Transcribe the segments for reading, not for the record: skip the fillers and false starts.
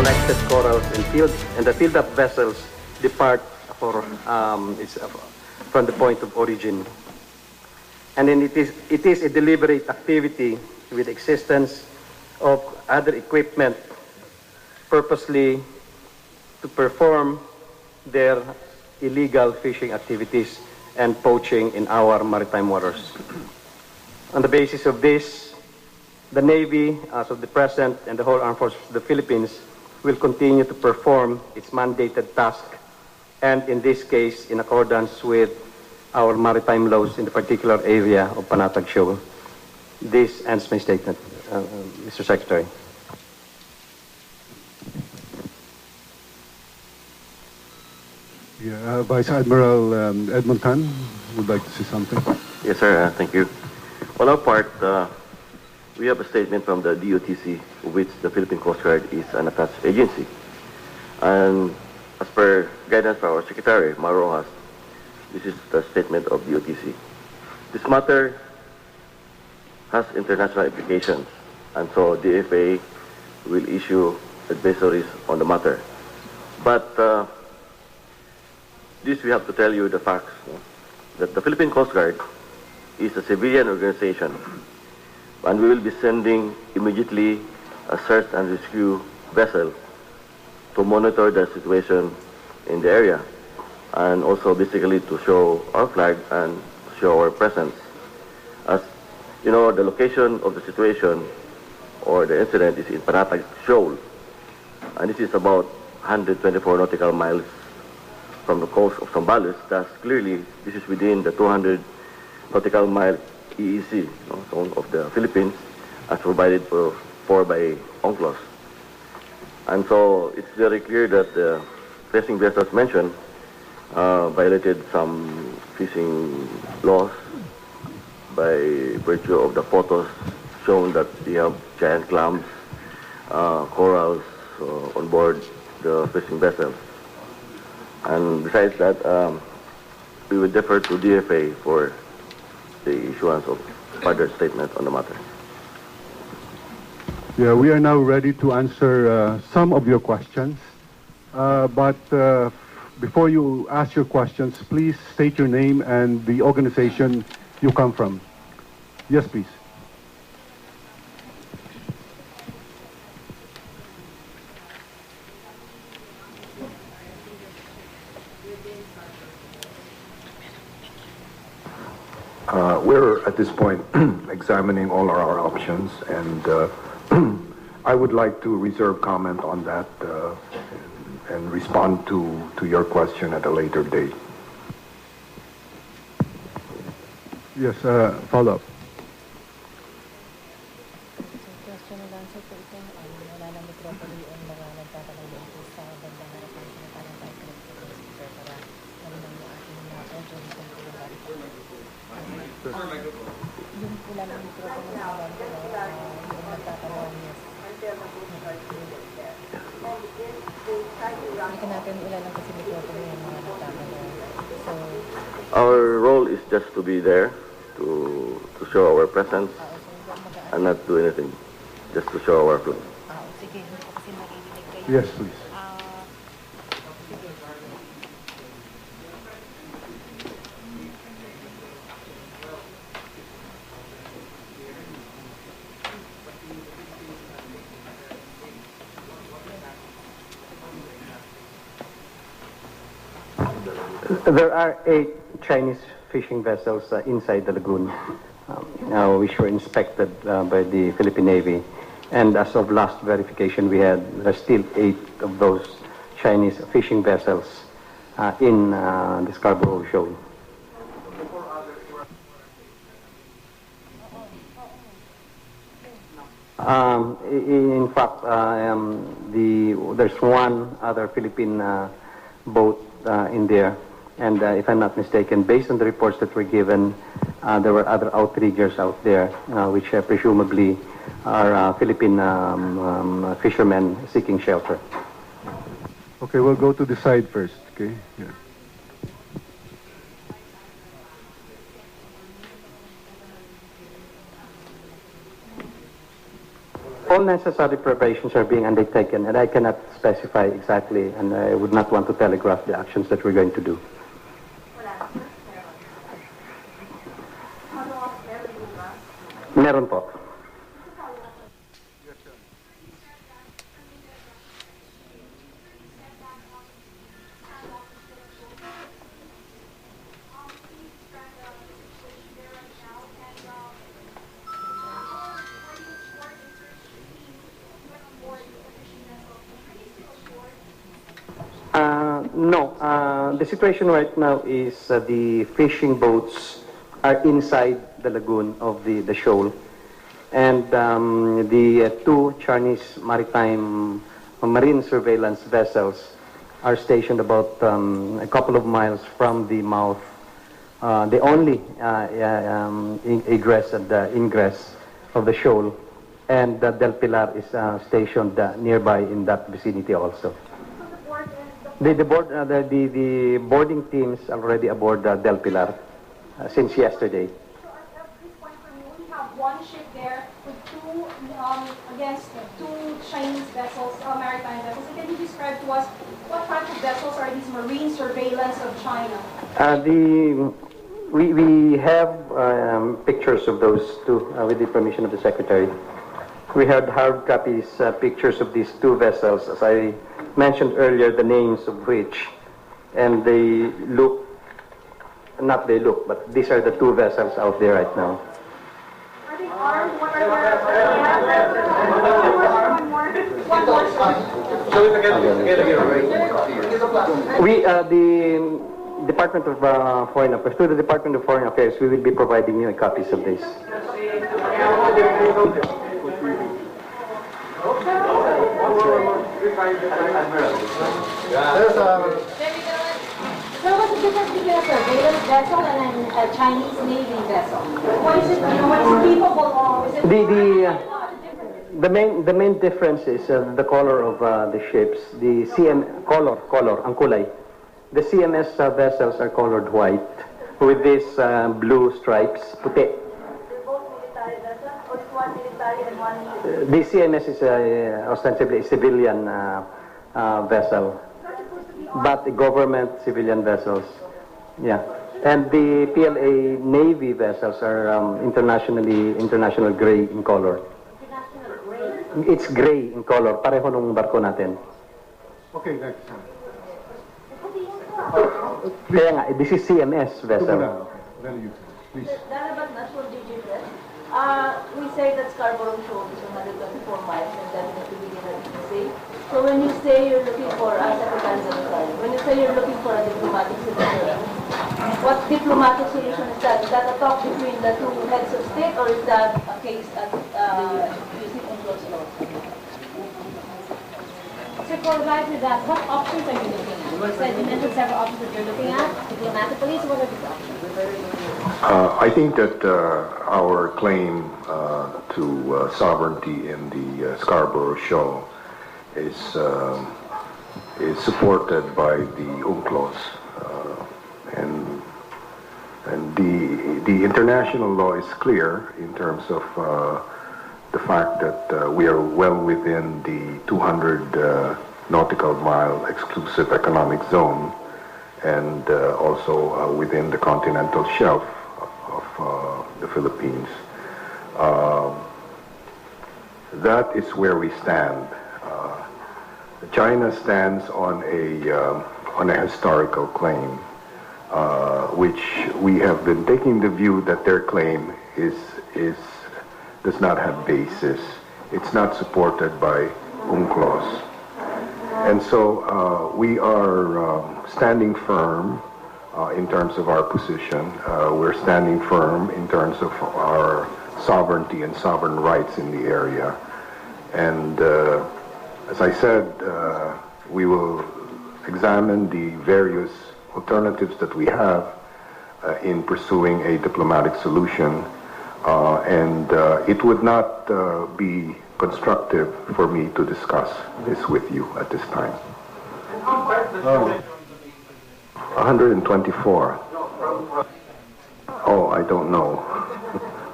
collected corals and the filled-up vessels depart from the point of origin. And then it is a deliberate activity with existence of other equipment purposely to perform their illegal fishing activities and poaching in our maritime waters. On the basis of this, the Navy, as of the present, and the whole Armed Forces of the Philippines will continue to perform its mandated task, and in this case, in accordance with our maritime laws in the particular area of Panatag Shoal. This ends my statement, Mr. Secretary. Yeah, Vice Admiral Edmund Tan would like to say something. Yes, sir. Thank you. On our part, we have a statement from the DOTC, which the Philippine Coast Guard is an attached agency. And as per guidance from our Secretary, Marojas, this is the statement of DOTC. This matter has international implications, and so DFA will issue advisories on the matter. But this we have to tell you the facts, that the Philippine Coast Guard is a civilian organization, and we will be sending immediately a search and rescue vessel to monitor the situation in the area, and also basically to show our flag and show our presence. As you know, the location of the situation or the incident is in Panatag Shoal, and this is about 124 nautical miles from the coast of Zambales. Thus, clearly, this is within the 200 nautical mile EEZ zone of the Philippines, as provided for by UNCLOS. And so, it's very clear that the fishing vessels mentioned violated some fishing laws by virtue of the photos shown that they have giant clams, corals on board the fishing vessels. And besides that, we will defer to DFA for the issuance of further statement on the matter. Yeah, we are now ready to answer some of your questions. But before you ask your questions, please state your name and the organization you come from. Yes, please. We're at this point examining all our options, and I would like to reserve comment on that and respond to your question at a later date. Yes, follow up. Our role is just to be there, to show our presence, and not do anything, just to show our flag. Yes, please. There are 8 Chinese fishing vessels inside the lagoon, which were inspected by the Philippine Navy. And as of last verification, there are still 8 of those Chinese fishing vessels in the Scarborough Shoal. In fact, there's one other Philippine boat in there. And if I'm not mistaken, based on the reports that were given, there were other outriggers out there, which presumably are Philippine fishermen seeking shelter. Okay, we'll go to the side first, okay? Yeah. all necessary preparations are being undertaken, and I cannot specify exactly, and I would not want to telegraph the actions that we're going to do. Meron po. No, the situation right now is the fishing boats are inside the lagoon of the shoal, and the two Chinese maritime marine surveillance vessels are stationed about a couple of miles from the mouth, the only egress and ingress of the shoal, and Del Pilar is stationed nearby in that vicinity also. The boarding teams already aboard Del Pilar since yesterday. So at this point, we have one ship there with two Chinese vessels, maritime vessels. Can you describe to us what type of vessels are these marine surveillance of China? We have pictures of those two with the permission of the Secretary. We had hard copies, pictures of these two vessels, as I mentioned earlier, the names of which, and they look, not they look, but these are the two vessels out there right now. Are they armed? What are one more. We, the Department of Foreign Affairs, to the Department of Foreign Affairs, we will be providing you copies of this. So what's the difference between a surveillance vessel and a Chinese Navy vessel? What is it? What is it capable of? Is it the main difference is the color of the ships. The color, ang kulay. The CMS vessels are colored white with these blue stripes, puti. The CMS is ostensibly a civilian vessel, but the government civilian vessels, yeah. And the PLA Navy vessels are international gray in color. International gray? It's gray in color, pareho nung barko natin. Okay, next. Kaya nga, this is CMS vessel. Okay, then you, please. About national digital, we say that Scarborough Shoal is 124 miles and definitely within a DFA. So when you say you're looking for, when you say you're looking for a diplomatic solution, what diplomatic solution is that? Is that a talk between the two heads of state, or is that a case at using close law? So for life with that, what options are you looking at? You mentioned several options that you're looking at. Diplomatically, so what are these options? I think that our claim to sovereignty in the Scarborough Shoal is supported by the UNCLOS, and the international law is clear in terms of the fact that we are well within the 200 nautical mile exclusive economic zone, and also within the continental shelf of the Philippines. That is where we stand. China stands on a historical claim, which we have been taking the view that their claim does not have basis. It's not supported by UNCLOS. And so we are standing firm in terms of our position. We're standing firm in terms of our sovereignty and sovereign rights in the area. And as I said, we will examine the various alternatives that we have in pursuing a diplomatic solution. And it would not be constructive for me to discuss this with you at this time. 124. Oh, I don't know.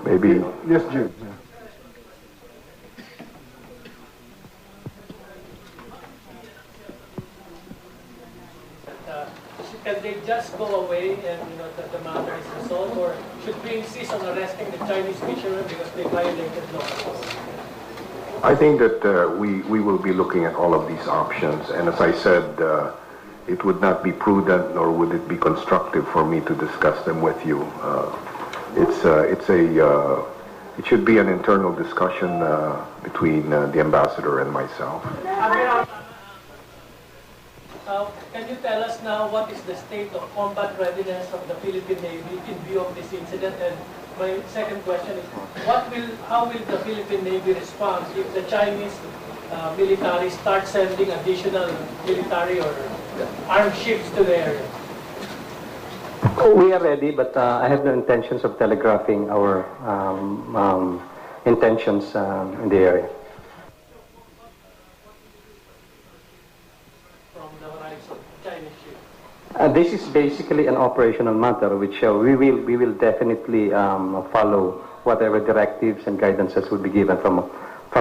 Maybe. Yes, Jim. can they just go away and the matter is resolved, or should we insist on arresting the Chinese fishermen because they violated laws? I think that we will be looking at all of these options, and as I said, it would not be prudent nor would it be constructive for me to discuss them with you. It should be an internal discussion between the ambassador and myself. Can you tell us now what is the state of combat readiness of the Philippine Navy in view of this incident? And my second question is, how will the Philippine Navy respond if the Chinese military start sending additional military or armed ships to the area? We are ready, but I have no intentions of telegraphing our intentions in the area. From the horizon, Chinese ship. This is basically an operational matter, which we will definitely follow whatever directives and guidances will be given from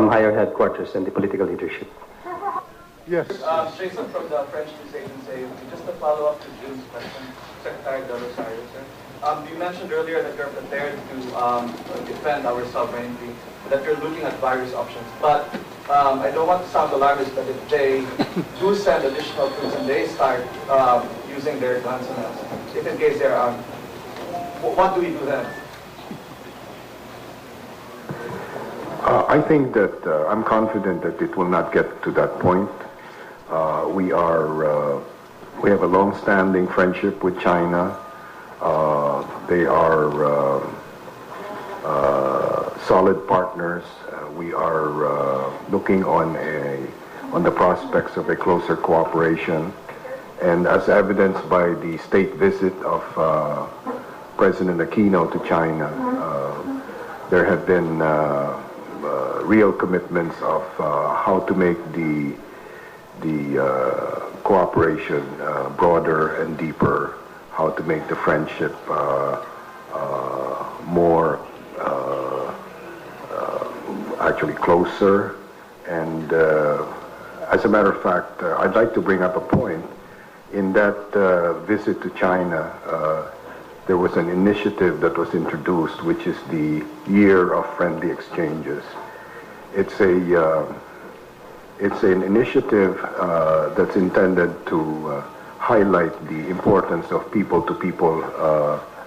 higher headquarters and the political leadership. Yes. Jason from the French News Agency. Just to follow up to Jim's question, Secretary Del Rosario, sir. You mentioned earlier that you're prepared to defend our sovereignty, that you're looking at various options. But I don't want to sound alarmist, but if they do send additional troops and they start using their guns on us, if in case they're armed, what do we do then? I think that I'm confident that it will not get to that point. We have a long-standing friendship with China. They are solid partners. We are looking on the prospects of a closer cooperation, and as evidenced by the state visit of President Aquino to China, there have been real commitments of how to make the cooperation broader and deeper, how to make the friendship more actually closer. And as a matter of fact, I'd like to bring up a point. In that visit to China, there was an initiative that was introduced, which is the Year of Friendly Exchanges. It's an initiative that's intended to highlight the importance of people-to-people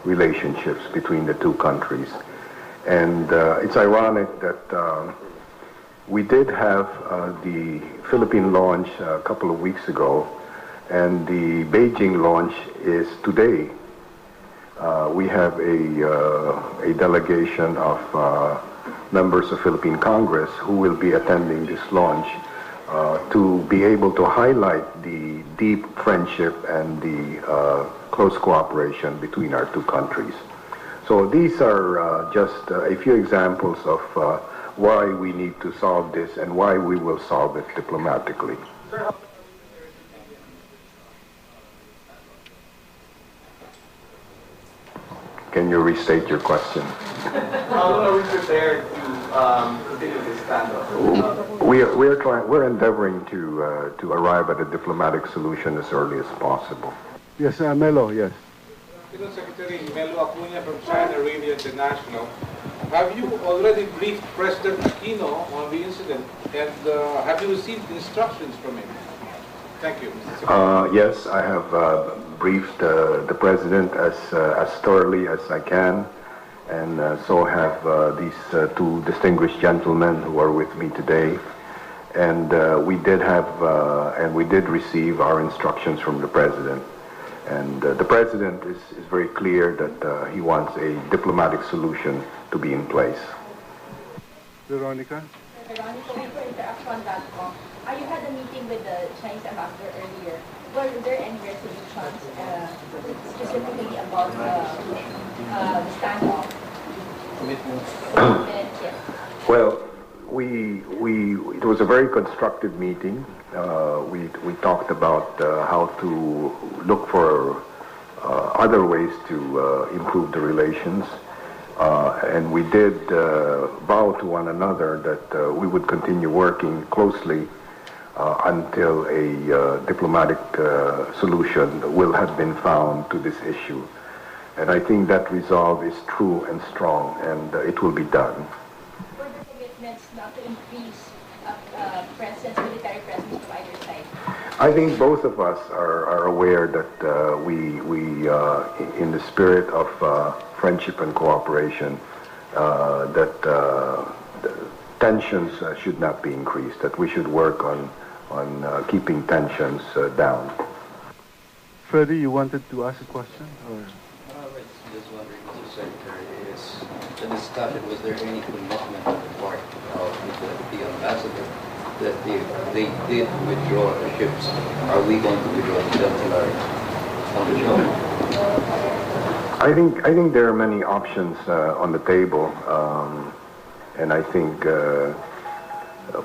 relationships between the two countries. And it's ironic that we did have the Philippine launch a couple of weeks ago, and the Beijing launch is today. We have a delegation of members of Philippine Congress who will be attending this launch to be able to highlight the deep friendship and the close cooperation between our two countries. So these are just a few examples of why we need to solve this and why we will solve it diplomatically. Can you restate your question? How are we prepared to continue this standoff? We're endeavoring to arrive at a diplomatic solution as early as possible. Yes, Melo, yes. Secretary Melo Acuña from China Radio International. Have you already briefed President Aquino on the incident, and have you received instructions from him? Thank you, Mr. Secretary. Yes, I have briefed the President as thoroughly as I can, and so have these two distinguished gentlemen who are with me today. And we did have, and we did receive our instructions from the President. And the President is very clear that he wants a diplomatic solution to be in place. Veronica? Veronica, wait for interaction on that. You had a meeting with the Chinese ambassador earlier. Were there any resolutions specifically about the standoff? Yes. Well, it was a very constructive meeting. We talked about how to look for other ways to improve the relations. And we did vow to one another that we would continue working closely until a diplomatic solution will have been found to this issue. And I think that resolve is true and strong, and it will be done. Were there commitments not to increase military presence from either side? I think both of us are aware that we in the spirit of friendship and cooperation, that tensions should not be increased, that we should work on keeping tensions down. Freddie, you wanted to ask a question? Or? Just wondering, Mr. Secretary, is the discussion, was there any commitment on the part of the ambassador that if they did withdraw the ships, are we going to withdraw the Delta on the show? I think there are many options on the table, and I think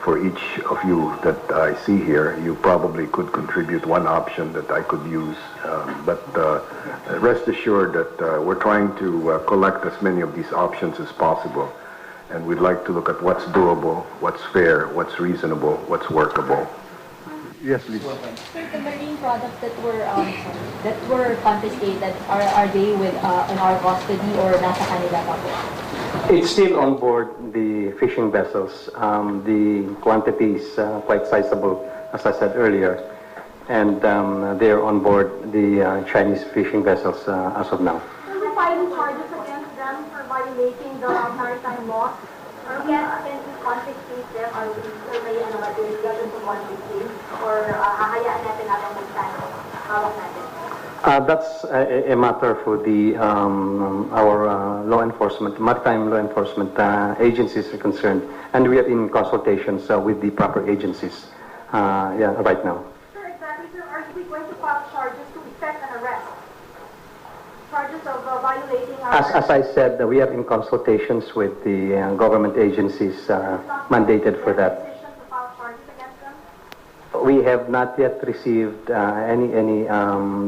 for each of you that I see here, you probably could contribute one option that I could use. But rest assured that we're trying to collect as many of these options as possible. And we'd like to look at what's doable, what's fair, what's reasonable, what's workable. Yes, please. Sir, the marine products that were confiscated, are they in our custody or nasa kanila pa po? It's still on board the fishing vessels. The quantity is quite sizable, as I said earlier, and they're on board the Chinese fishing vessels as of now. Are we filing charges against them for violating the maritime law? Or can we confiscate them, or will may investigation to confiscate? Or hahayaan natin habang magkano hawak natin? That's a matter for the our law enforcement, maritime law enforcement agencies are concerned, and we are in consultations with the proper agencies. Right now. Sir, exactly, sir. Are we going to file charges to effect an arrest? Charges of violating our... As I said, we are in consultations with the government agencies mandated for that. Decision to file charges against them? We have not yet received any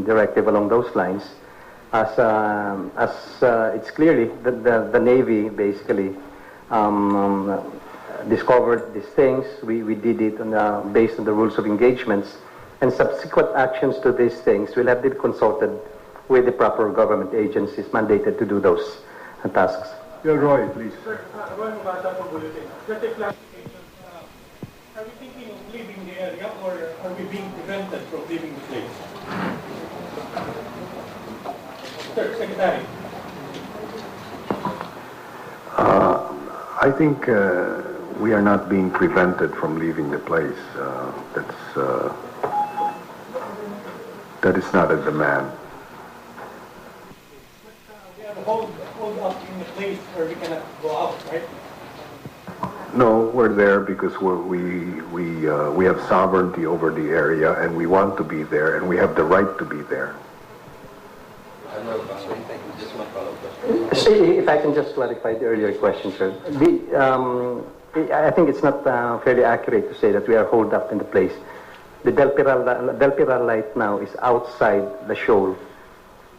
directive along those lines. As it's clearly the Navy basically discovered these things. We did it based on the rules of engagements, and subsequent actions to these things will have been consulted with the proper government agencies mandated to do those tasks. Yeah, Roy, please. Sir, Roy Mabata from Bulletin. Just a clarification. Are we thinking of leaving the area, or are we being prevented from leaving the place? Sir, Secretary. I think we are not being prevented from leaving the place. That is not a demand. We have a hold up in the place where we cannot go out, right? No, we're there because we have sovereignty over the area, and we want to be there, and we have the right to be there. Just one follow-up question. If I can just clarify the earlier question, sir. I think it's not fairly accurate to say that we are holed up in the place. The Del Piral right now is outside the shoal,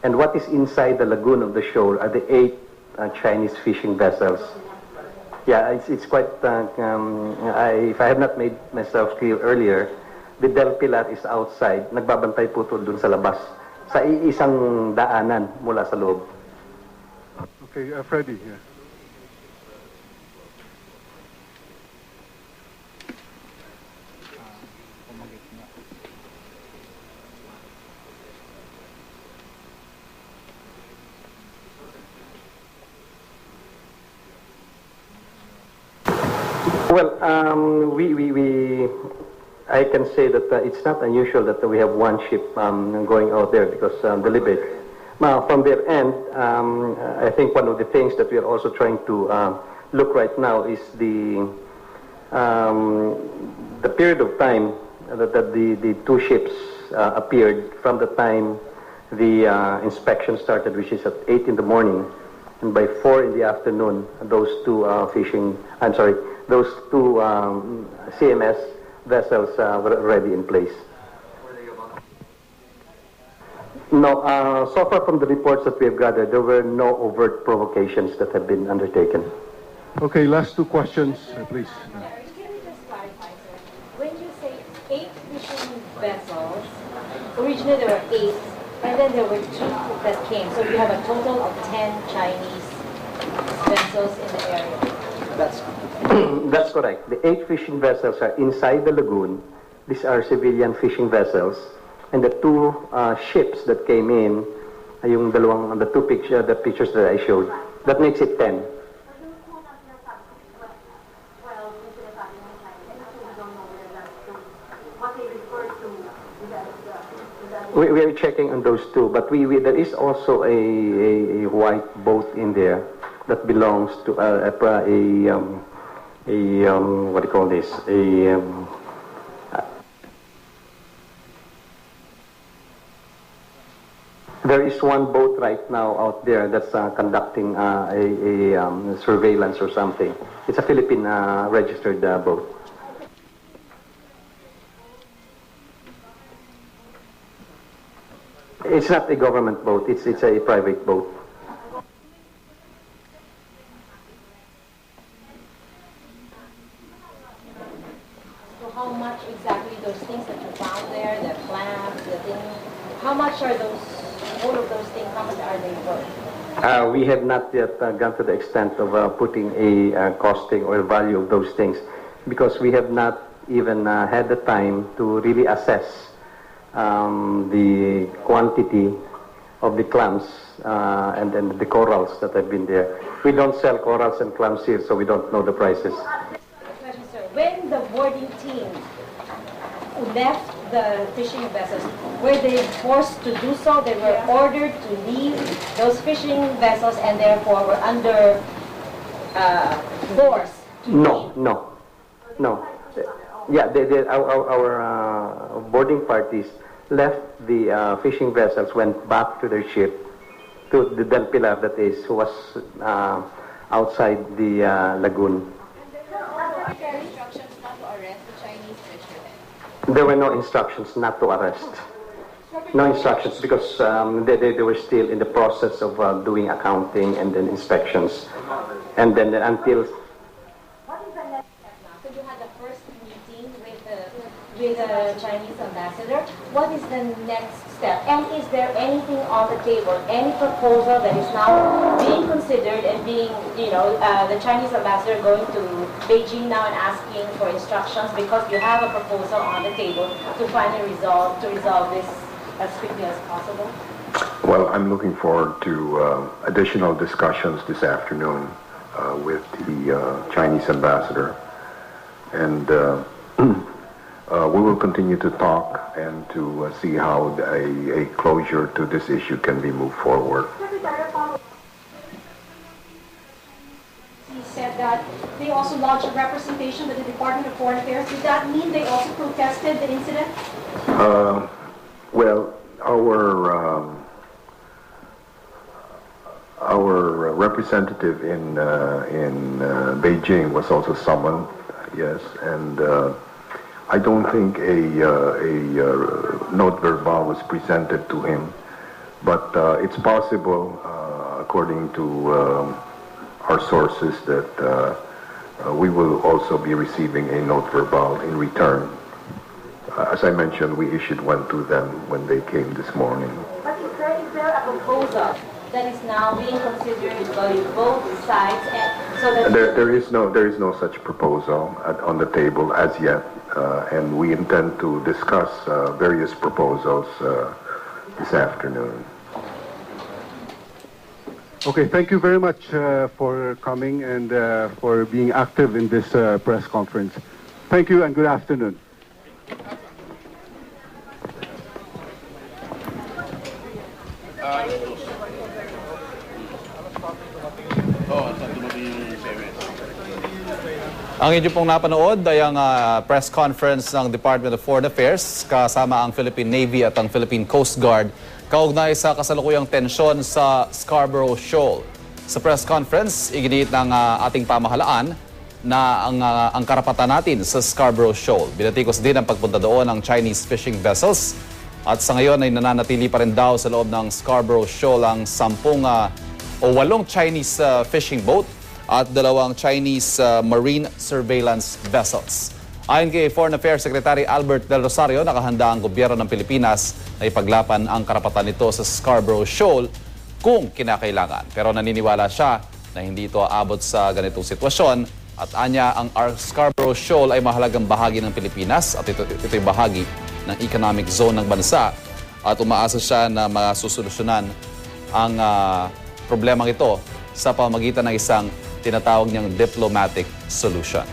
and what is inside the lagoon of the shoal are the 8 Chinese fishing vessels. Yeah, it's quite, if I have not made myself clear earlier, the Del Pilar is outside. Nagbabantay po ito dun sa labas, sa isang daanan mula sa loob. Okay, Freddie, yeah. Well, I can say that it's not unusual that we have one ship going out there because deliberate. Now, from their end, I think one of the things that we are also trying to look right now is the period of time that the 2 ships appeared from the time the inspection started, which is at 8 in the morning, and by 4 in the afternoon, those 2 those 2 CMS vessels were already in place. No, so far from the reports that we have gathered, there were no overt provocations that have been undertaken. Okay, last 2 questions, please. Can you just clarify, sir? When you say 8 fishing vessels. Originally there were 8, and then there were 2 that came. So you have a total of 10 Chinese vessels in the area. That's correct. The 8 fishing vessels are inside the lagoon. These are civilian fishing vessels. And the 2 ships that came in, yung dalawang, the pictures that I showed, that makes it 10. We are checking on those 2, but there is also a white boat in there that belongs to what do you call this? There is one boat right now out there that's conducting a surveillance or something. It's a Philippine registered boat. It's not a government boat. It's a private boat. So how much exactly those things that you found there, the plants, the thing, how much are those, all of those things, how much are they worth? We have not yet gone to the extent of putting a costing or value of those things because we have not even had the time to really assess the quantity of the clams and then the corals that have been there. We don't sell corals and clams here, so we don't know the prices. Question, sir. When the boarding team left the fishing vessels, were they forced to do so? They were ordered to leave those fishing vessels and therefore were under force to leave? No. Yeah, our boarding parties left the fishing vessels, went back to their ship, to the Del Pilar, that is, who was outside the lagoon. Were there instructions not to arrest the Chinese fishermen? There were no instructions not to arrest. No instructions because they were still in the process of doing accounting and then inspections. And then until... With the Chinese ambassador, what is the next step? And is there anything on the table, any proposal that is now being considered and being, the Chinese ambassador going to Beijing now and asking for instructions because you have a proposal on the table to finally resolve this as quickly as possible? Well, I'm looking forward to additional discussions this afternoon with the Chinese ambassador, and we will continue to talk and to see how a closure to this issue can be moved forward. He said that they also lodged a representation with the Department of Foreign Affairs. Did that mean they also protested the incident? Well, our representative in Beijing was also summoned, yes, and I don't think a note verbal was presented to him, but it's possible, according to our sources, that we will also be receiving a note verbal in return. As I mentioned, we issued one to them when they came this morning. But is there a proposal that is now being considered by both sides? And so that there is no such proposal on the table as yet, and we intend to discuss various proposals this afternoon. Okay, thank you very much for coming and for being active in this press conference. Thank you and good afternoon. Ang inyo pong napanood ay ang press conference ng Department of Foreign Affairs kasama ang Philippine Navy at ang Philippine Coast Guard kaugnay sa kasalukuyang tensyon sa Scarborough Shoal. Sa press conference, iginiit ng ating pamahalaan na ang karapatan natin sa Scarborough Shoal. Binatikos din ang pagpunta doon ng Chinese fishing vessels at sa ngayon ay nananatili pa rin daw sa loob ng Scarborough Shoal ang 8 Chinese fishing boat at 2 Chinese marine surveillance vessels. Ayon kay Foreign Affairs Secretary Albert Del Rosario, nakahanda ang gobyerno ng Pilipinas na ipaglaban ang karapatan nito sa Scarborough Shoal kung kinakailangan. Pero naniniwala siya na hindi ito aabot sa ganitong sitwasyon at anya ang Scarborough Shoal ay mahalagang bahagi ng Pilipinas at ito'y bahagi ng economic zone ng bansa at umaasa siya na masusolusyonan ang problemang ito sa pamamagitan ng isang tinatawag niyang diplomatic solution.